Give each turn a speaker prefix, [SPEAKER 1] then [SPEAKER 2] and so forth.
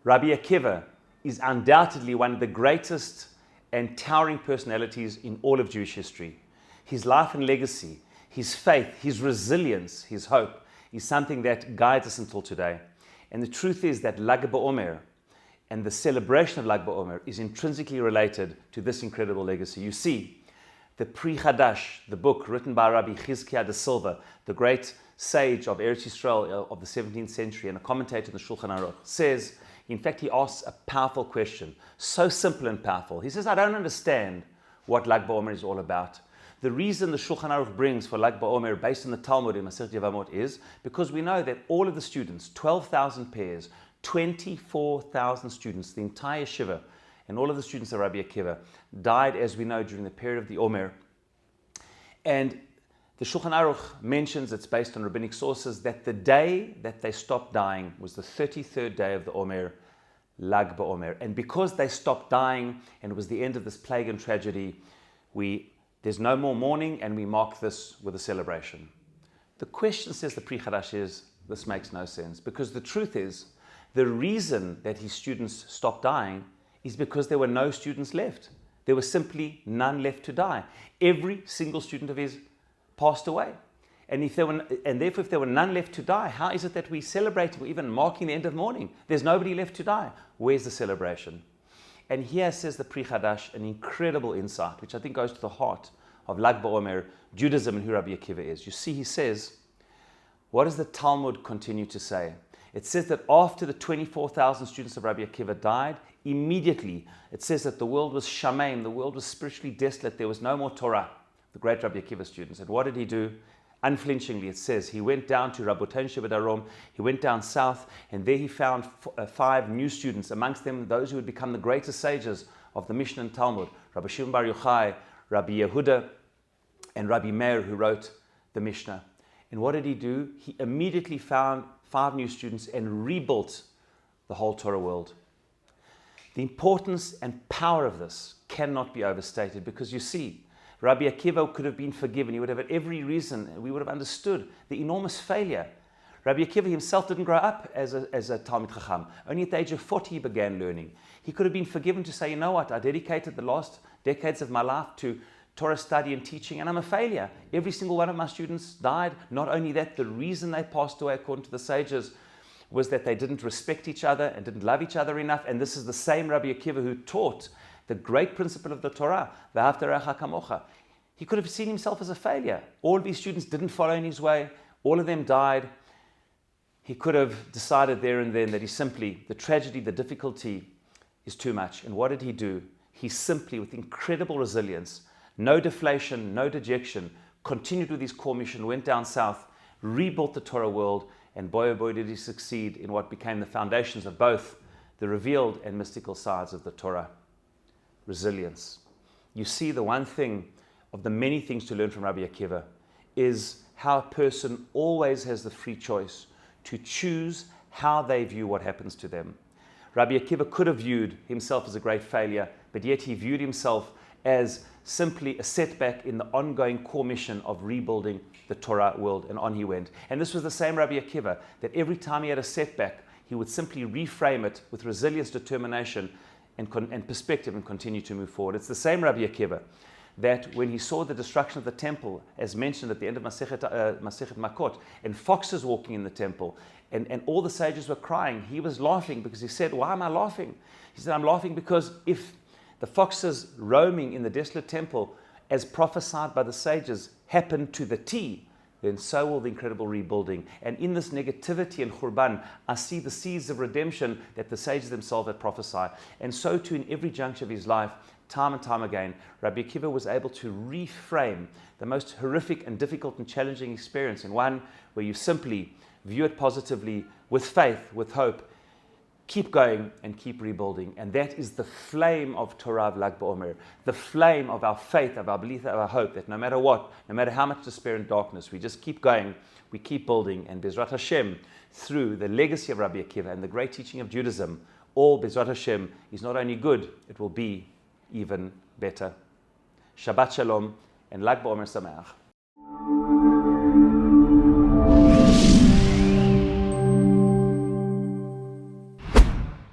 [SPEAKER 1] Rabbi Akiva is undoubtedly one of the greatest and towering personalities in all of Jewish history. His life and legacy, his faith, his resilience, his hope is something that guides us until today. And the truth is that Lag BaOmer and the celebration of Lag BaOmer is intrinsically related to this incredible legacy. You see, the Pri Chadash, the book written by Rabbi Chizkiah de Silva, the great sage of Eretz Yisrael of the 17th century and a commentator in the Shulchan Aruch, says, in fact, he asks a powerful question, so simple and powerful. He says, I don't understand what Lag BaOmer is all about. The reason the Shulchan Aruch brings for Lag BaOmer, based on the Talmud in Masechet Yevamot, is because we know that all of the students, 12,000 pairs, 24,000 students, the entire yeshiva, and all of the students of Rabbi Akiva died, as we know, during the period of the Omer. And the Shulchan Aruch mentions, it's based on rabbinic sources, that the day that they stopped dying was the 33rd day of the Omer, Lag BaOmer. And because they stopped dying and it was the end of this plague and tragedy, there's no more mourning, and we mark this with a celebration. The question, says the Pri Chadash, is this makes no sense, because the truth is the reason that his students stopped dying is because there were no students left. There were simply none left to die. Every single student of his passed away. And therefore, if there were none left to die, how is it that we celebrate or even marking the end of mourning? There's nobody left to die. Where's the celebration? And here, says the Pri Chadash, an incredible insight, which I think goes to the heart of Lag BaOmer, Judaism, and who Rabbi Akiva is. You see, he says, what does the Talmud continue to say? It says that after the 24,000 students of Rabbi Akiva died, immediately, it says that the world was shamein, the world was spiritually desolate, there was no more Torah, the great Rabbi Akiva students. And what did he do? Unflinchingly, it says, he went down to Rabotain Shebadarom, he went down south, and there he found 5 new students, amongst them those who would become the greatest sages of the Mishnah and Talmud, Rabbi Shimon Bar Yochai, Rabbi Yehuda, and Rabbi Meir, who wrote the Mishnah. And what did he do? He immediately found 5 new students and rebuilt the whole Torah world. The importance and power of this cannot be overstated, because you see, Rabbi Akiva could have been forgiven. He would have had every reason. We would have understood the enormous failure. Rabbi Akiva himself didn't grow up as a Talmid Chacham. Only at the age of 40 he began learning. He could have been forgiven to say, you know what, I dedicated the last decades of my life to Torah study and teaching, and I'm a failure. Every single one of my students died. Not only that, the reason they passed away, according to the sages, was that they didn't respect each other and didn't love each other enough. And this is the same Rabbi Akiva who taught the great principle of the Torah, V'ahavta re'acha kamocha. He could have seen himself as a failure. All of these students didn't follow in his way. All of them died. He could have decided there and then that the tragedy, the difficulty is too much. And what did he do? He simply, with incredible resilience, no deflation, no dejection, continued with his core mission, went down south, rebuilt the Torah world, and boy, oh boy, did he succeed in what became the foundations of both the revealed and mystical sides of the Torah. Resilience. You see, the one thing of the many things to learn from Rabbi Akiva is how a person always has the free choice to choose how they view what happens to them. Rabbi Akiva could have viewed himself as a great failure, but yet he viewed himself as simply a setback in the ongoing core mission of rebuilding the Torah world, and on he went. And this was the same Rabbi Akiva, that every time he had a setback, he would simply reframe it with resilience, determination, and perspective, and continue to move forward. It's the same Rabbi Akiva that when he saw the destruction of the temple, as mentioned at the end of Masechet Makot, and foxes walking in the temple, and all the sages were crying, he was laughing because he said, why am I laughing? He said, I'm laughing because if the foxes roaming in the desolate temple, as prophesied by the sages, happened to the T, then so will the incredible rebuilding. And in this negativity and khurban, I see the seeds of redemption that the sages themselves had prophesied. And so too, in every juncture of his life, time and time again, Rabbi Akiva was able to reframe the most horrific and difficult and challenging experience in one where you simply view it positively, with faith, with hope, keep going and keep rebuilding. And that is the flame of Torah of Lag BaOmer, the flame of our faith, of our belief, of our hope, that no matter what, no matter how much despair and darkness, we just keep going, we keep building. And Bezrat Hashem, through the legacy of Rabbi Akiva and the great teaching of Judaism, all Bezrat Hashem is not only good, it will be even better. Shabbat Shalom and Lag BaOmer Sameach.